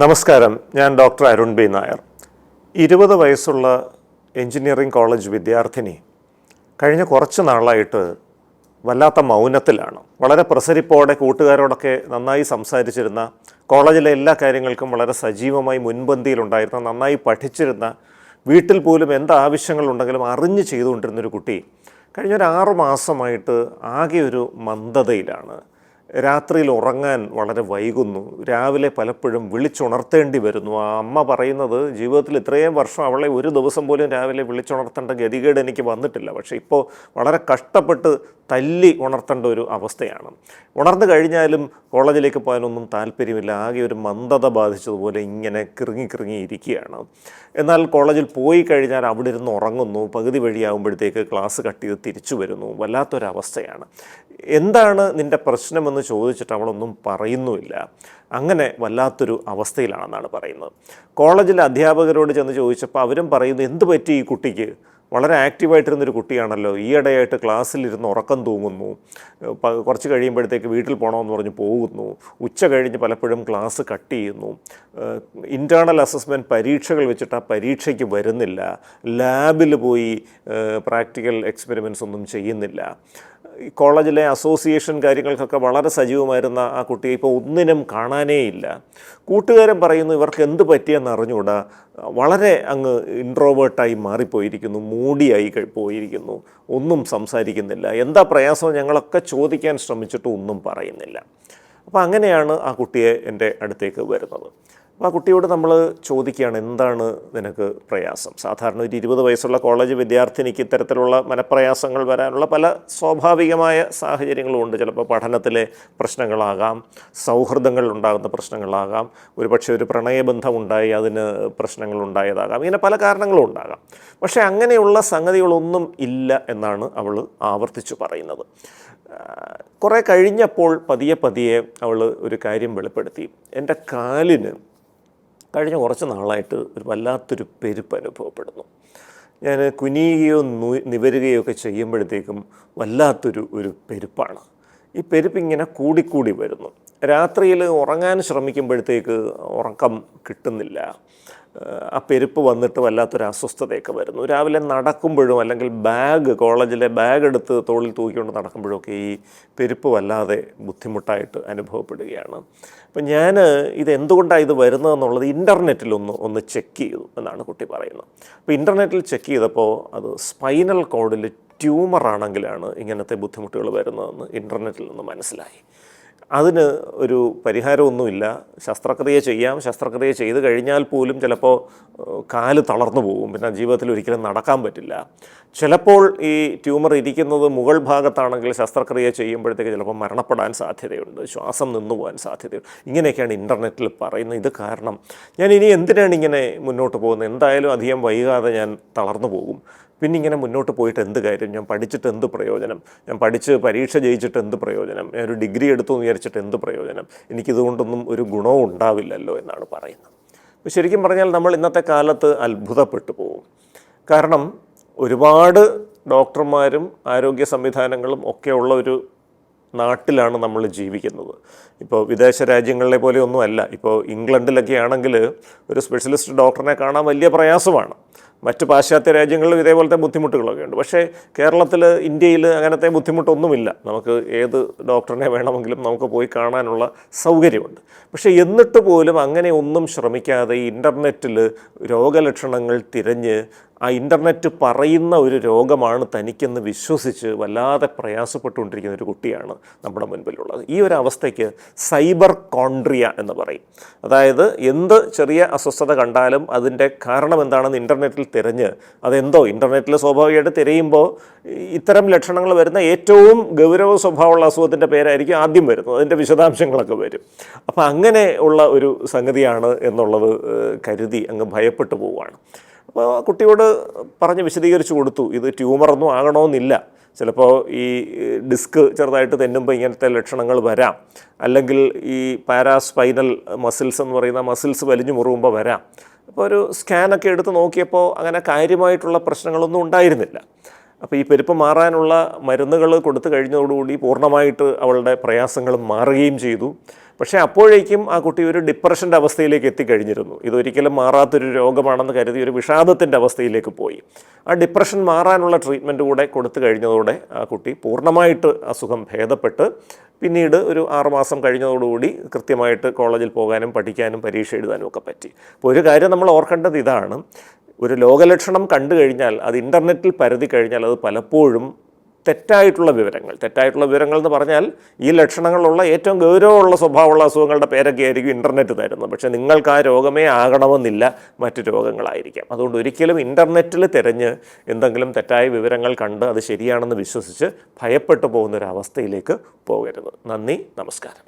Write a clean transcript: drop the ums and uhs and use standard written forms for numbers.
നമസ്കാരം, ഞാൻ doctor Arun B Nair. 20 വയസ്സുള്ള എഞ്ചിനീയറിംഗ് കോളേജ് വിദ്യാർത്ഥിനി കഴിഞ്ഞ കുറച്ച് നാളായിട്ട് വല്ലാത്ത മൗനത്തിലാണ്. വളരെ പ്രസരിപ്പോടെ കൂട്ടുകാരോടൊക്കെ നന്നായി സംസാരിച്ചിരുന്ന, കോളേജിലെ എല്ലാ കാര്യങ്ങൾക്കും വളരെ സജീവമായി മുൻപന്തിയിലുണ്ടായിരുന്ന, നന്നായി പഠിച്ചിരുന്ന, വീട്ടിൽ പോലും എന്താവശ്യങ്ങളുണ്ടെങ്കിലും അറിഞ്ഞ് ചെയ്തുകൊണ്ടിരുന്നൊരു കുട്ടി കഴിഞ്ഞൊരു 6 മാസമായിട്ട് ആകെ ഒരു മന്ദതയിലാണ്. രാത്രിയിൽ ഉറങ്ങാൻ വളരെ വൈകുന്നു. രാവിലെ പലപ്പോഴും വിളിച്ചുണർത്തേണ്ടി വരുന്നു. ആ അമ്മ പറയുന്നത്, ജീവിതത്തിൽ ഇത്രയും വർഷം അവളെ ഒരു ദിവസം പോലും രാവിലെ വിളിച്ചുണർത്തേണ്ട ഗതികേട് എനിക്ക് വന്നിട്ടില്ല. പക്ഷേ ഇപ്പോൾ വളരെ കഷ്ടപ്പെട്ട് തല്ലി ഉണർത്തേണ്ട ഒരു അവസ്ഥയാണ്. ഉണർന്നു കഴിഞ്ഞാലും കോളേജിലേക്ക് പോകാനൊന്നും താല്പര്യമില്ല. ആകെ ഒരു മന്ദത ബാധിച്ചതുപോലെ ഇങ്ങനെ കിറുങ്ങി ഇരിക്കുകയാണ്. എന്നാൽ കോളേജിൽ പോയി കഴിഞ്ഞാൽ അവിടെ ഇരുന്ന് ഉറങ്ങുന്നു. പകുതി വഴിയാകുമ്പോഴത്തേക്ക് ക്ലാസ് കട്ട് ചെയ്ത് തിരിച്ചു വരുന്നു. വല്ലാത്തൊരവസ്ഥയാണ്. എന്താണ് നിൻ്റെ പ്രശ്നമെന്ന് ചോദിച്ചിട്ട് അവളൊന്നും പറയുന്നുമില്ല. അങ്ങനെ വല്ലാത്തൊരു അവസ്ഥയിലാണെന്നാണ് പറയുന്നത്. കോളേജിലെ അധ്യാപകരോട് ചെന്ന് ചോദിച്ചപ്പോൾ അവരും പറയുന്നു, എന്ത് പറ്റി ഈ കുട്ടിക്ക്? വളരെ ആക്റ്റീവായിട്ടിരുന്നൊരു കുട്ടിയാണല്ലോ, ഈയിടെയായിട്ട് ക്ലാസ്സിലിരുന്ന് ഉറക്കം തൂങ്ങുന്നു, കുറച്ച് കഴിയുമ്പോഴത്തേക്ക് വീട്ടിൽ പോകണമെന്ന് പറഞ്ഞ് പോകുന്നു, ഉച്ച കഴിഞ്ഞ് പലപ്പോഴും ക്ലാസ് കട്ട് ചെയ്യുന്നു, ഇൻറ്റേർണൽ അസസ്മെൻറ്റ് പരീക്ഷകൾ വെച്ചിട്ട് ആ പരീക്ഷയ്ക്ക് വരുന്നില്ല, ലാബിൽ പോയി പ്രാക്ടിക്കൽ എക്സ്പെരിമെൻറ്റ്സ് ഒന്നും ചെയ്യുന്നില്ല. ഈ കോളേജിലെ അസോസിയേഷൻ കാര്യങ്ങൾക്കൊക്കെ വളരെ സജീവമായിരുന്ന ആ കുട്ടിയെ ഇപ്പോൾ ഒന്നിനും കാണാനേ ഇല്ല. കൂട്ടുകാരൻ പറയുന്നു, ഇവർക്ക് എന്ത് പറ്റിയെന്ന് അറിഞ്ഞുകൂടാ, വളരെ അങ്ങ് ഇൻട്രോവേർട്ടായി മാറിപ്പോയിരിക്കുന്നു, മൂടിയായി പോയിരിക്കുന്നു, ഒന്നും സംസാരിക്കുന്നില്ല. എന്താ പ്രയാസം ഞങ്ങളൊക്കെ ചോദിക്കാൻ ശ്രമിച്ചിട്ടും ഒന്നും പറയുന്നില്ല. അപ്പോൾ അങ്ങനെയാണ് ആ കുട്ടിയെ എൻ്റെ അടുത്തേക്ക് വരുന്നത്. അപ്പോൾ ആ കുട്ടിയോട് നമ്മൾ ചോദിക്കുകയാണ്, എന്താണ് നിനക്ക് പ്രയാസം? സാധാരണ ഒരു 20 വയസ്സുള്ള കോളേജ് വിദ്യാർത്ഥിനിക്ക് ഇത്തരത്തിലുള്ള മനപ്രയാസങ്ങൾ വരാനുള്ള പല സ്വാഭാവികമായ സാഹചര്യങ്ങളും ഉണ്ട്. ചിലപ്പോൾ പഠനത്തിലെ പ്രശ്നങ്ങളാകാം, സൗഹൃദങ്ങൾ ഉണ്ടാകുന്ന പ്രശ്നങ്ങളാകാം, ഒരുപക്ഷെ ഒരു പ്രണയബന്ധം ഉണ്ടായി അതിന് പ്രശ്നങ്ങളുണ്ടായതാകാം, ഇങ്ങനെ പല കാരണങ്ങളും ഉണ്ടാകാം. പക്ഷേ അങ്ങനെയുള്ള സംഗതികളൊന്നും ഇല്ല എന്നാണ് അവൾ ആവർത്തിച്ചു പറയുന്നത്. കുറേ കഴിഞ്ഞപ്പോൾ പതിയെ അവൾ ഒരു കാര്യം വെളിപ്പെടുത്തി. എൻ്റെ കാലിന് കഴിഞ്ഞ കുറച്ച് നാളായിട്ട് ഒരു വല്ലാത്തൊരു പെരുപ്പ് അനുഭവപ്പെടുന്നു. ഞാൻ കുനിയുകയോ നിവരുകയോ ഒക്കെ ചെയ്യുമ്പോഴത്തേക്കും വല്ലാത്തൊരു പെരുപ്പാണ്. ഈ പെരുപ്പ് ഇങ്ങനെ കൂടിക്കൂടി വരുന്നു. രാത്രിയിൽ ഉറങ്ങാൻ ശ്രമിക്കുമ്പോഴത്തേക്ക് ഉറക്കം കിട്ടുന്നില്ല. ആ പെരുപ്പ് വന്നിട്ട് വല്ലാത്തൊരു അസ്വസ്ഥതയൊക്കെ വരുന്നു. രാവിലെ നടക്കുമ്പോഴും അല്ലെങ്കിൽ കോളേജിലെ ബാഗ് എടുത്ത് തോളിൽ തൂക്കിക്കൊണ്ട് നടക്കുമ്പോഴൊക്കെ ഈ പെരുപ്പ് വല്ലാതെ ബുദ്ധിമുട്ടായിട്ട് അനുഭവപ്പെടുകയാണ്. അപ്പം ഞാൻ ഇതെന്തുകൊണ്ടാണ് ഇത് വരുന്നതെന്നുള്ളത് ഇൻ്റർനെറ്റിലൊന്ന് ചെക്ക് ചെയ്തു എന്നാണ് കുട്ടി പറയുന്നത്. അപ്പോൾ ഇൻ്റർനെറ്റിൽ ചെക്ക് ചെയ്തപ്പോൾ അത് സ്പൈനൽ കോഡിൽ ട്യൂമറാണെങ്കിലാണ് ഇങ്ങനത്തെ ബുദ്ധിമുട്ടുകൾ വരുന്നതെന്ന് ഇൻ്റർനെറ്റിൽ നിന്ന് മനസ്സിലായി. അതിന് ഒരു പരിഹാരമൊന്നുമില്ല. ശസ്ത്രക്രിയ ചെയ്യാം. ശസ്ത്രക്രിയ ചെയ്ത് കഴിഞ്ഞാൽ പോലും ചിലപ്പോൾ കാല് തളർന്നു പോകും. പിന്നെ ജീവിതത്തിൽ ഒരിക്കലും നടക്കാൻ പറ്റില്ല. ചിലപ്പോൾ ഈ ട്യൂമർ ഇരിക്കുന്നത് മുകൾ ഭാഗത്താണെങ്കിൽ ശസ്ത്രക്രിയ ചെയ്യുമ്പോഴത്തേക്ക് ചിലപ്പോൾ മരണപ്പെടാൻ സാധ്യതയുണ്ട്, ശ്വാസം നിന്നുപോകാൻ സാധ്യതയുണ്ട്. ഇങ്ങനെയൊക്കെയാണ് ഇൻ്റർനെറ്റിൽ പറയുന്നത്. ഇത് കാരണം ഞാൻ ഇനി എന്തിനാണ് ഇങ്ങനെ മുന്നോട്ട് പോകുന്നത്? എന്തായാലും അധികം വൈകാതെ ഞാൻ തളർന്നു പോകും. പിന്നെ ഇങ്ങനെ മുന്നോട്ട് പോയിട്ട് എന്ത് കാര്യം? ഞാൻ പഠിച്ചിട്ട് എന്ത് പ്രയോജനം? ഞാൻ പഠിച്ച് പരീക്ഷ ജയിച്ചിട്ട് എന്ത് പ്രയോജനം? ഞാനൊരു ഡിഗ്രി എടുത്തു എന്ന് വിചാരിച്ചിട്ട് എന്ത് പ്രയോജനം? എനിക്കിതുകൊണ്ടൊന്നും ഒരു ഗുണവും ഉണ്ടാവില്ലല്ലോ എന്നാണ് പറയുന്നത്. അപ്പോൾ ശരിക്കും പറഞ്ഞാൽ നമ്മൾ ഇന്നത്തെ കാലത്ത് അത്ഭുതപ്പെട്ടു പോകും. കാരണം ഒരുപാട് ഡോക്ടർമാരും ആരോഗ്യ സംവിധാനങ്ങളും ഒക്കെയുള്ള ഒരു നാട്ടിലാണ് നമ്മൾ ജീവിക്കുന്നത്. ഇപ്പോൾ വിദേശ രാജ്യങ്ങളിലെ പോലെയൊന്നും അല്ല. ഇപ്പോൾ ഇംഗ്ലണ്ടിലൊക്കെ ആണെങ്കിൽ ഒരു സ്പെഷ്യലിസ്റ്റ് ഡോക്ടറിനെ കാണാൻ വലിയ പ്രയാസമാണ്. മറ്റ് പാശ്ചാത്യ രാജ്യങ്ങളിലും ഇതേപോലത്തെ ബുദ്ധിമുട്ടുകളൊക്കെ ഉണ്ട്. പക്ഷേ കേരളത്തിൽ, ഇന്ത്യയിൽ അങ്ങനത്തെ ബുദ്ധിമുട്ടൊന്നുമില്ല. നമുക്ക് ഏത് ഡോക്ടറിനെ വേണമെങ്കിലും നമുക്ക് പോയി കാണാനുള്ള സൗകര്യമുണ്ട്. പക്ഷേ എന്നിട്ട് പോലും അങ്ങനെ ഒന്നും ശ്രമിക്കാതെ ഇൻ്റർനെറ്റിൽ രോഗലക്ഷണങ്ങൾ തിരഞ്ഞ് ആ ഇൻ്റർനെറ്റ് പറയുന്ന ഒരു രോഗമാണ് തനിക്കെന്ന് വിശ്വസിച്ച് വല്ലാതെ പ്രയാസപ്പെട്ടുകൊണ്ടിരിക്കുന്ന ഒരു കുട്ടിയാണ് നമ്മുടെ മുൻപിലുള്ളത്. ഈ ഒരു അവസ്ഥയ്ക്ക് സൈബർ കോൺട്രിയ എന്ന് പറയും. അതായത് എന്ത് ചെറിയ അസ്വസ്ഥത കണ്ടാലും അതിൻ്റെ കാരണം എന്താണെന്ന് ഇൻ്റർനെറ്റിൽ തിരഞ്ഞ്, അതെന്തോ ഇൻ്റർനെറ്റിൽ സ്വാഭാവികമായിട്ട് തിരയുമ്പോൾ ഇത്തരം ലക്ഷണങ്ങൾ വരുന്ന ഏറ്റവും ഗൗരവ സ്വഭാവമുള്ള അസുഖത്തിൻ്റെ പേരായിരിക്കും ആദ്യം വരുന്നത്. അതിൻ്റെ വിശദാംശങ്ങളൊക്കെ വരും. അപ്പോൾ അങ്ങനെ ഉള്ള ഒരു സംഗതിയാണ് എന്നുള്ളത് കരുതി അങ്ങ് ഭയപ്പെട്ടു പോവുകയാണ്. അപ്പോൾ കുട്ടിയോട് പറഞ്ഞ് വിശദീകരിച്ച് കൊടുത്തു, ഇത് ട്യൂമറൊന്നും ആകണമെന്നില്ല. ചിലപ്പോൾ ഈ ഡിസ്ക് ചെറുതായിട്ട് തെന്നുമ്പോൾ ഇങ്ങനത്തെ ലക്ഷണങ്ങൾ വരാം. അല്ലെങ്കിൽ ഈ പാരാസ്പൈനൽ മസിൽസ് എന്ന് പറയുന്ന മസിൽസ് വലിഞ്ഞു മുറുകുമ്പോൾ വരാം. അപ്പോൾ ഒരു സ്കാനൊക്കെ എടുത്ത് നോക്കിയപ്പോൾ അങ്ങനെ കാര്യമായിട്ടുള്ള പ്രശ്നങ്ങളൊന്നും ഉണ്ടായിരുന്നില്ല. അപ്പോൾ ഈ പെരുപ്പ് മാറാനുള്ള മരുന്നുകൾ കൊടുത്തു കഴിഞ്ഞതോടുകൂടി പൂർണ്ണമായിട്ട് അവളുടെ പ്രയാസങ്ങൾ മാറുകയും ചെയ്തു. പക്ഷേ അപ്പോഴേക്കും ആ കുട്ടി ഒരു ഡിപ്രഷൻ്റെ അവസ്ഥയിലേക്ക് എത്തിക്കഴിഞ്ഞിരുന്നു. ഇതൊരിക്കലും മാറാത്തൊരു രോഗമാണെന്ന് കരുതി ഒരു വിഷാദത്തിൻ്റെ അവസ്ഥയിലേക്ക് പോയി. ആ ഡിപ്രഷൻ മാറാനുള്ള ട്രീറ്റ്മെൻറ്റ് കൂടെ കൊടുത്തു കഴിഞ്ഞതോടെ ആ കുട്ടി പൂർണ്ണമായിട്ട് അസുഖം ഭേദപ്പെട്ട് പിന്നീട് ഒരു 6 മാസം കഴിഞ്ഞതോടുകൂടി കൃത്യമായിട്ട് കോളേജിൽ പോകാനും പഠിക്കാനും പരീക്ഷ എഴുതാനും ഒക്കെ പറ്റി. അപ്പോൾ ഒരു കാര്യം നമ്മൾ ഓർക്കേണ്ടത് ഇതാണ്, ഒരു രോഗലക്ഷണം കണ്ടു കഴിഞ്ഞാൽ അത് ഇൻ്റർനെറ്റിൽ പരതി കഴിഞ്ഞാൽ അത് പലപ്പോഴും തെറ്റായിട്ടുള്ള വിവരങ്ങൾ എന്ന് പറഞ്ഞാൽ ഈ ലക്ഷണങ്ങളുള്ള ഏറ്റവും ഗൗരവമുള്ള സ്വഭാവമുള്ള അസുഖങ്ങളുടെ പേരൊക്കെ ആയിരിക്കും ഇൻ്റർനെറ്റ് തരുന്നത്. പക്ഷേ നിങ്ങൾക്ക് ആ രോഗമേ ആകണമെന്നില്ല, മറ്റു രോഗങ്ങളായിരിക്കാം. അതുകൊണ്ട് ഒരിക്കലും ഇൻ്റർനെറ്റിൽ തിരഞ്ഞ് എന്തെങ്കിലും തെറ്റായ വിവരങ്ങൾ കണ്ട് അത് ശരിയാണെന്ന് വിശ്വസിച്ച് ഭയപ്പെട്ടു പോകുന്നൊരവസ്ഥയിലേക്ക് പോകരുത്. നന്ദി, നമസ്കാരം.